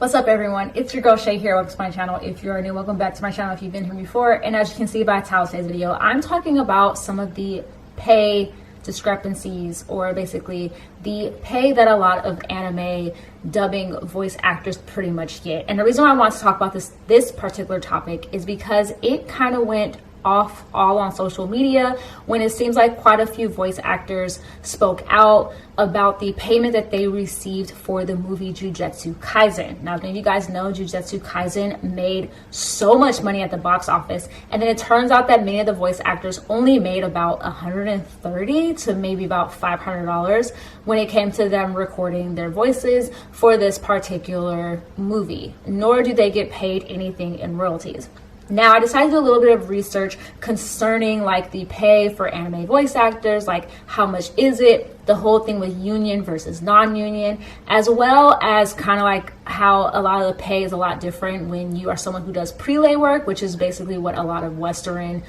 What's up, everyone? It's your girl Shay here. Welcome to my channel. If you're new, welcome back to my channel if you've been here before. And as you can see by the title of today's video, I'm talking about some of the pay discrepancies, or basically the pay that a lot of anime dubbing voice actors pretty much get. And the reason why I want to talk about this particular topic is because it kind of went off all on social media when it seems like quite a few voice actors spoke out about the payment that they received for the movie JuJutsu Kaisen. Now, if you guys know, JuJutsu Kaisen made so much money at the box office, and then it turns out that many of the voice actors only made about $130 to maybe about $500 when it came to them recording their voices for this particular movie, nor do they get paid anything in royalties. Now, I decided to do a little bit of research concerning like the pay for anime voice actors, like how much is it, the whole thing with union versus non-union, as well as kind of like how a lot of the pay is a lot different when you are someone who does prelay work, which is basically what a lot of Western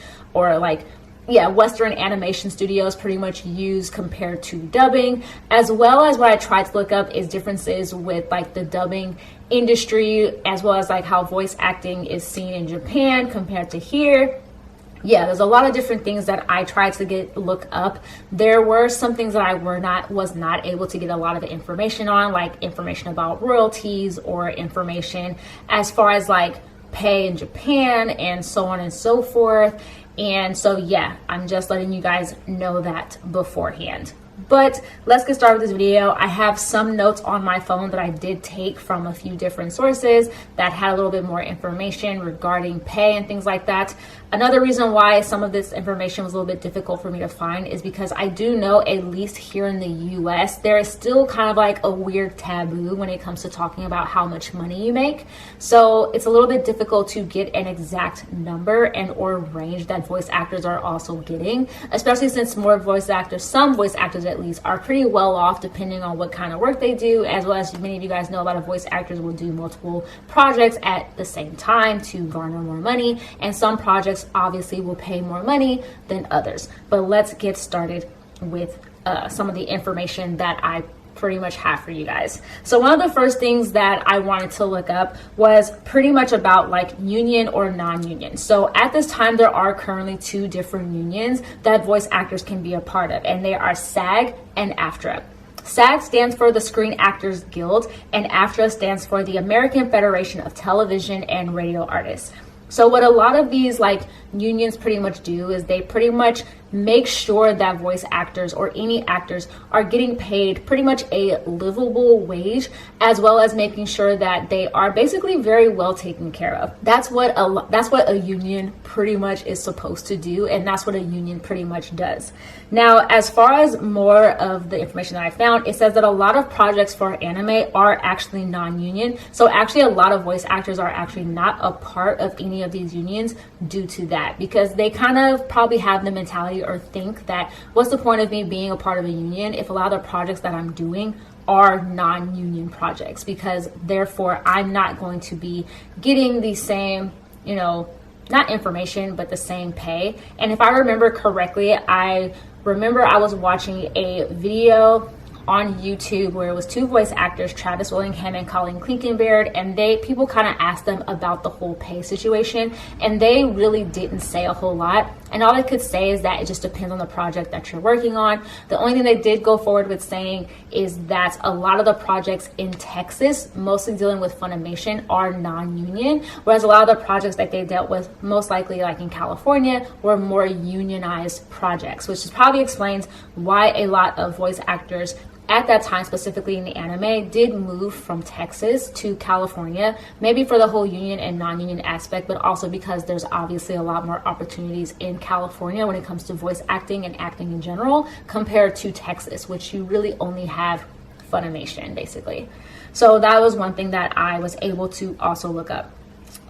animation studios pretty much use compared to dubbing, as well as what I tried to look up is differences with like the dubbing industry, as well as like how voice acting is seen in Japan compared to here. Yeah, there's a lot of different things that I tried to look up. There were some things that I was not able to get a lot of information on, like information about royalties or information as far as like pay in Japan and so on and so forth. And so yeah, I'm just letting you guys know that beforehand. But let's get started with this video. I have some notes on my phone that I did take from a few different sources that had a little bit more information regarding pay and things like that. Another reason why some of this information was a little bit difficult for me to find is because I do know, at least here in the US, there is still kind of like a weird taboo when it comes to talking about how much money you make. So it's a little bit difficult to get an exact number and or range that voice actors are also getting, especially since some voice actors at least are pretty well off depending on what kind of work they do, as well as many of you guys know, a lot of voice actors will do multiple projects at the same time to garner more money, and some projects obviously will pay more money than others. But let's get started with some of the information that I pretty much have for you guys. So one of the first things that I wanted to look up was pretty much about like union or non-union. So at this time, there are currently two different unions that voice actors can be a part of, and they are SAG and AFTRA. SAG stands for the Screen Actors Guild, and AFTRA stands for the American Federation of Television and Radio Artists. So what a lot of these like unions pretty much do is they pretty much make sure that voice actors or any actors are getting paid pretty much a livable wage, as well as making sure that they are basically very well taken care of. That's what a union pretty much is supposed to do, and that's what a union pretty much does. Now, as far as more of the information that I found, it says that a lot of projects for anime are actually non-union. So actually a lot of voice actors are actually not a part of any of these unions due to that, because they kind of probably have the mentality or think that what's the point of me being a part of a union if a lot of the projects that I'm doing are non-union projects, because therefore I'm not going to be getting the same, not information, but the same pay. And if I remember correctly, I was watching a video on YouTube where it was two voice actors, Travis Willingham and Colleen Klinkenbeard, and people kind of asked them about the whole pay situation, and they really didn't say a whole lot. And all I could say is that it just depends on the project that you're working on. The only thing they did go forward with saying is that a lot of the projects in Texas, mostly dealing with Funimation, are non-union, whereas a lot of the projects that they dealt with, most likely like in California, were more unionized projects, which probably explains why a lot of voice actors at that time, specifically in the anime, did move from Texas to California, maybe for the whole union and non-union aspect, but also because there's obviously a lot more opportunities in California when it comes to voice acting and acting in general compared to Texas, which you really only have Funimation basically. So that was one thing that I was able to also look up.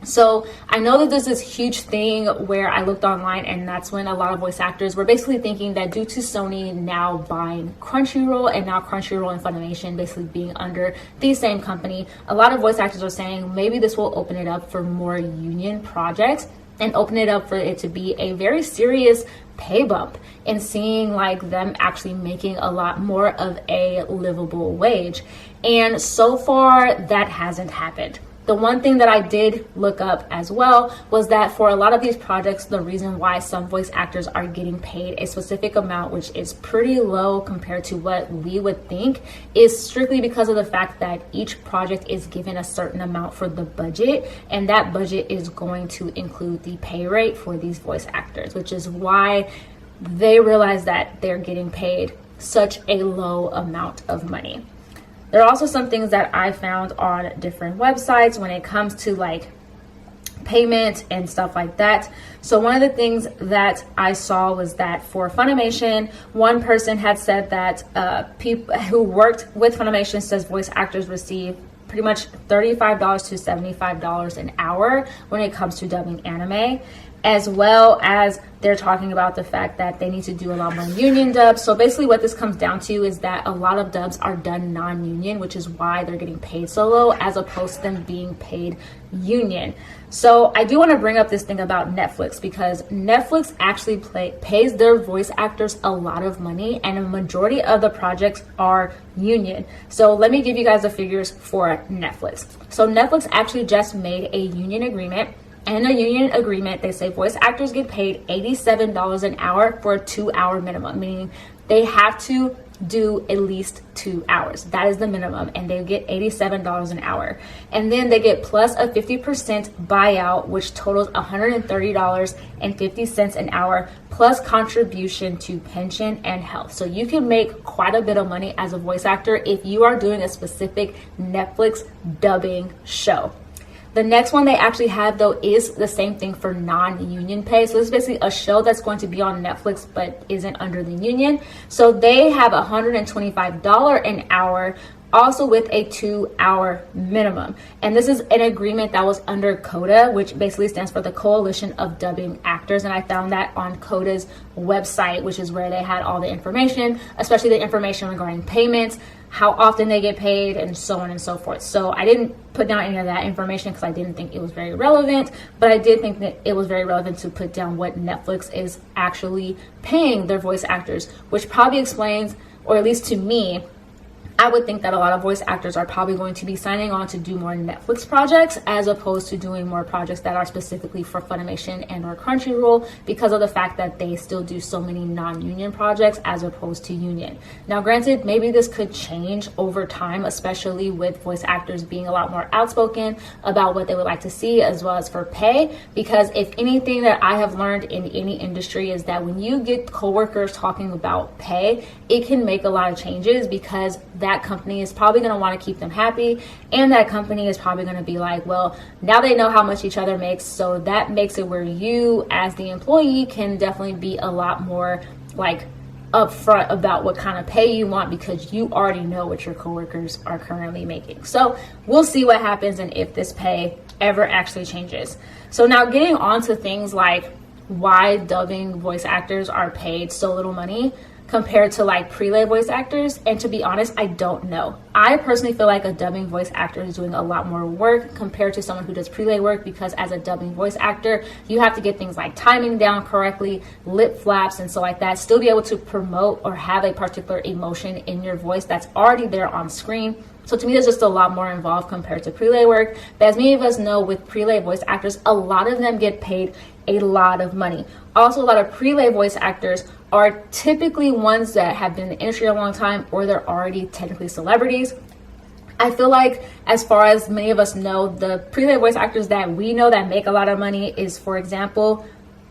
So I know that there's this huge thing where I looked online, and that's when a lot of voice actors were basically thinking that due to Sony now buying Crunchyroll, and now Crunchyroll and Funimation basically being under the same company, a lot of voice actors are saying maybe this will open it up for more union projects. and open it up for it to be a very serious pay bump and seeing like them actually making a lot more of a livable wage. And so far that hasn't happened. The one thing that I did look up as well was that for a lot of these projects, the reason why some voice actors are getting paid a specific amount, which is pretty low compared to what we would think, is strictly because of the fact that each project is given a certain amount for the budget, and that budget is going to include the pay rate for these voice actors, which is why they realize that they're getting paid such a low amount of money. There are also some things that I found on different websites when it comes to like payment and stuff like that. So one of the things that I saw was that for Funimation, one person had said that people who worked with Funimation says voice actors receive pretty much $35 to $75 an hour when it comes to dubbing anime, as well as they're talking about the fact that they need to do a lot more union dubs. So basically what this comes down to is that a lot of dubs are done non-union, which is why they're getting paid so low as opposed to them being paid union. So I do want to bring up this thing about Netflix, because Netflix actually pays their voice actors a lot of money, and a majority of the projects are union. So let me give you guys the figures for Netflix. So Netflix actually just made a union agreement. And in a union agreement, they say voice actors get paid $87 an hour for a 2-hour minimum, meaning they have to do at least 2 hours. That is the minimum, and they get $87 an hour. And then they get plus a 50% buyout, which totals $130.50 an hour, plus contribution to pension and health. So you can make quite a bit of money as a voice actor if you are doing a specific Netflix dubbing show. The next one they actually have, though, is the same thing for non-union pay. So this is basically a show that's going to be on Netflix but isn't under the union. So they have $125 an hour, also with a 2-hour minimum. And this is an agreement that was under CODA, which basically stands for the Coalition of Dubbing Actors. And I found that on CODA's website, which is where they had all the information, especially the information regarding payments, how often they get paid, and so on and so forth. So I didn't put down any of that information because I didn't think it was very relevant, but I did think that it was very relevant to put down what Netflix is actually paying their voice actors, which probably explains, or at least to me, I would think that a lot of voice actors are probably going to be signing on to do more Netflix projects as opposed to doing more projects that are specifically for Funimation and or Crunchyroll, because of the fact that they still do so many non-union projects as opposed to union. Now, granted, maybe this could change over time, especially with voice actors being a lot more outspoken about what they would like to see as well as for pay, because if anything that I have learned in any industry is that when you get coworkers talking about pay, it can make a lot of changes, because that company is probably going to want to keep them happy, and that company is probably going to be like, well, now they know how much each other makes, so that makes it where you as the employee can definitely be a lot more like upfront about what kind of pay you want, because you already know what your coworkers are currently making. So we'll see what happens and if this pay ever actually changes. So now getting on to things like why dubbing voice actors are paid so little money compared to like prelay voice actors. And to be honest, I don't know. I personally feel like a dubbing voice actor is doing a lot more work compared to someone who does prelay work, because as a dubbing voice actor, you have to get things like timing down correctly, lip flaps and so like that, still be able to promote or have a particular emotion in your voice that's already there on screen. So to me, there's just a lot more involved compared to prelay work. But as many of us know, with prelay voice actors, a lot of them get paid a lot of money. Also, a lot of prelay voice actors are typically ones that have been in the industry a long time, or they're already technically celebrities. I feel like, as far as many of us know, the prelay voice actors that we know that make a lot of money is, for example,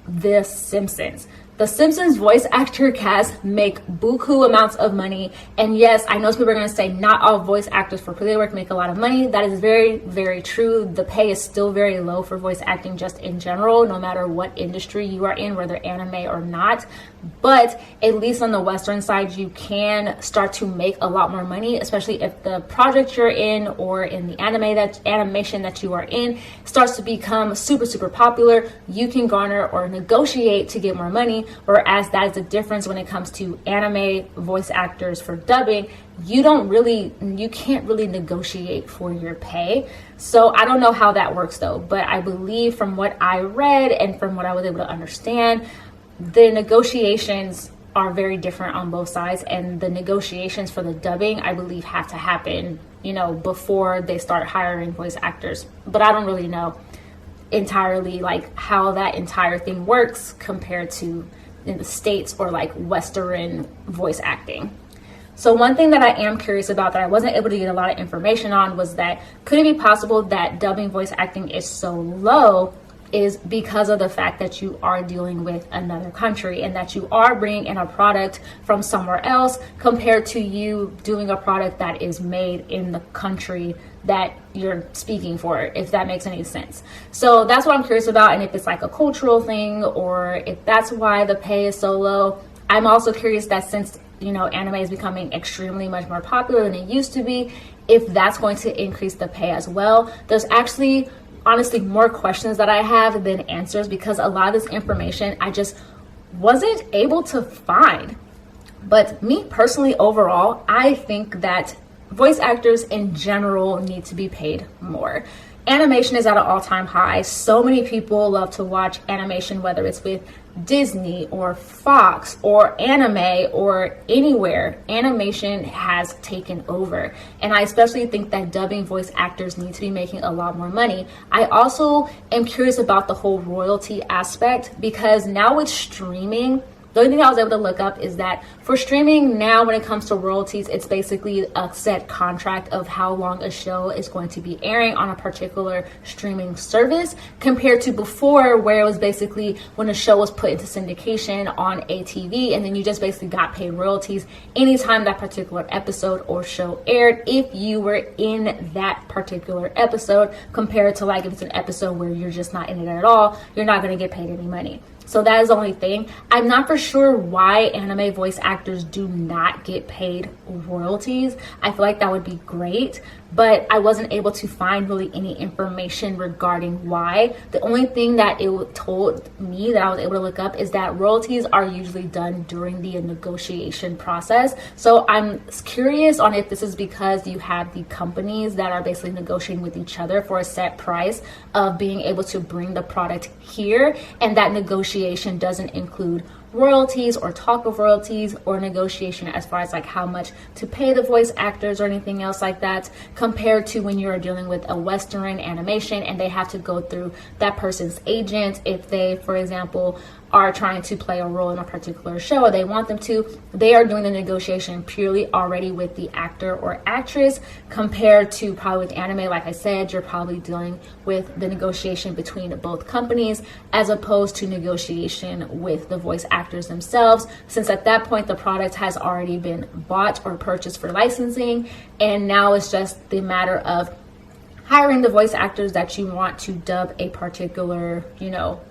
The Simpsons. The Simpsons voice actor cast make buku amounts of money. And yes, I know some people are going to say not all voice actors for prelay work make a lot of money. That is very, very true. The pay is still very low for voice acting just in general, no matter what industry you are in, whether anime or not. But at least on the Western side, you can start to make a lot more money, especially if the project you're in or in the animation that you are in starts to become super, super popular. You can garner or negotiate to get more money money, whereas that is the difference when it comes to anime voice actors for dubbing. You can't really negotiate for your pay. So I don't know how that works though, but I believe from what I read and from what I was able to understand, the negotiations are very different on both sides, and the negotiations for the dubbing, I believe, have to happen, before they start hiring voice actors. But I don't really know entirely like how that entire thing works compared to in the States or like Western voice acting. So one thing that I am curious about that I wasn't able to get a lot of information on was that could it be possible that dubbing voice acting is so low is because of the fact that you are dealing with another country and that you are bringing in a product from somewhere else compared to you doing a product that is made in the country that you're speaking for, if that makes any sense. So that's what I'm curious about, and if it's like a cultural thing or if that's why the pay is so low. I'm also curious that since anime is becoming extremely much more popular than it used to be, if that's going to increase the pay as well. There's actually honestly more questions that I have than answers because a lot of this information I just wasn't able to find. But me personally, overall, I think that voice actors in general need to be paid more. Animation is at an all-time high. So many people love to watch animation, whether it's with Disney or Fox or anime or anywhere. Animation has taken over. And I especially think that dubbing voice actors need to be making a lot more money. I also am curious about the whole royalty aspect because now with streaming, the only thing I was able to look up is that for streaming now, when it comes to royalties, it's basically a set contract of how long a show is going to be airing on a particular streaming service compared to before where it was basically when a show was put into syndication on ATV and then you just basically got paid royalties anytime that particular episode or show aired if you were in that particular episode, compared to like if it's an episode where you're just not in it at all, you're not going to get paid any money. So that is the only thing. I'm not for sure why anime voice actors do not get paid royalties. I feel like that would be great, but I wasn't able to find really any information regarding why. The only thing that it told me that I was able to look up is that royalties are usually done during the negotiation process. So I'm curious on if this is because you have the companies that are basically negotiating with each other for a set price of being able to bring the product here, and that negotiation doesn't include royalties or talk of royalties or negotiation as far as like how much to pay the voice actors or anything else like that, compared to when you're dealing with a Western animation and they have to go through that person's agent if they, for example, are trying to play a role in a particular show or they want them to. They are doing the negotiation purely already with the actor or actress, compared to probably with anime, like I said, you're probably dealing with the negotiation between both companies as opposed to negotiation with the voice actors themselves, since at that point the product has already been bought or purchased for licensing, and now it's just the matter of hiring the voice actors that you want to dub a particular,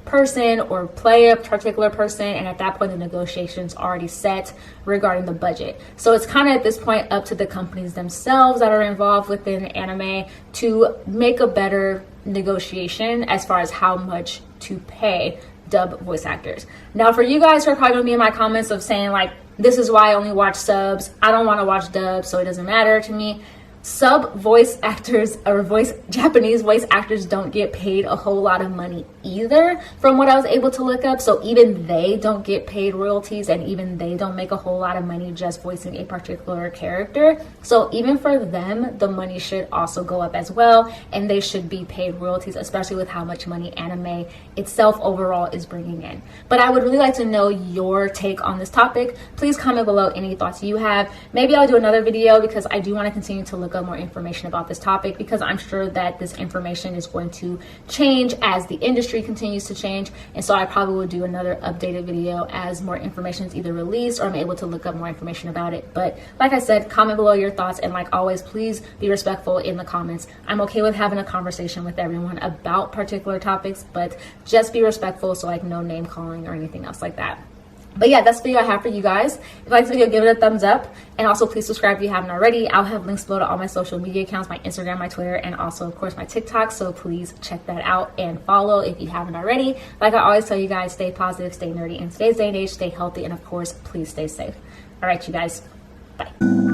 person or play a particular person. And at that point, the negotiation's already set regarding the budget. So it's kind of at this point up to the companies themselves that are involved within anime to make a better negotiation as far as how much to pay dub voice actors. Now, for you guys who are probably gonna be in my comments of saying like, this is why I only watch subs, I don't want to watch dubs, so it doesn't matter to me. Sub voice actors or Japanese voice actors don't get paid a whole lot of money either, from what I was able to look up. So even they don't get paid royalties, and even they don't make a whole lot of money just voicing a particular character. So even for them, the money should also go up as well, and they should be paid royalties, especially with how much money anime itself overall is bringing in. But I would really like to know your take on this topic. Please comment below any thoughts you have. Maybe I'll do another video because I do want to continue to look up more information about this topic, because I'm sure that this information is going to change as the industry continues to change. And so I probably will do another updated video as more information is either released or I'm able to look up more information about it. But like I said, comment below your thoughts, and like always, please be respectful in the comments. I'm okay with having a conversation with everyone about particular topics, but just be respectful, so like no name calling or anything else like that. But yeah, that's the video I have for you guys. If you like this video, give it a thumbs up. And also please subscribe if you haven't already. I'll have links below to all my social media accounts, my Instagram, my Twitter, and also of course my TikTok. So please check that out and follow if you haven't already. Like I always tell you guys, stay positive, stay nerdy. In today's day and age, stay healthy, and of course, please stay safe. All right, you guys, bye.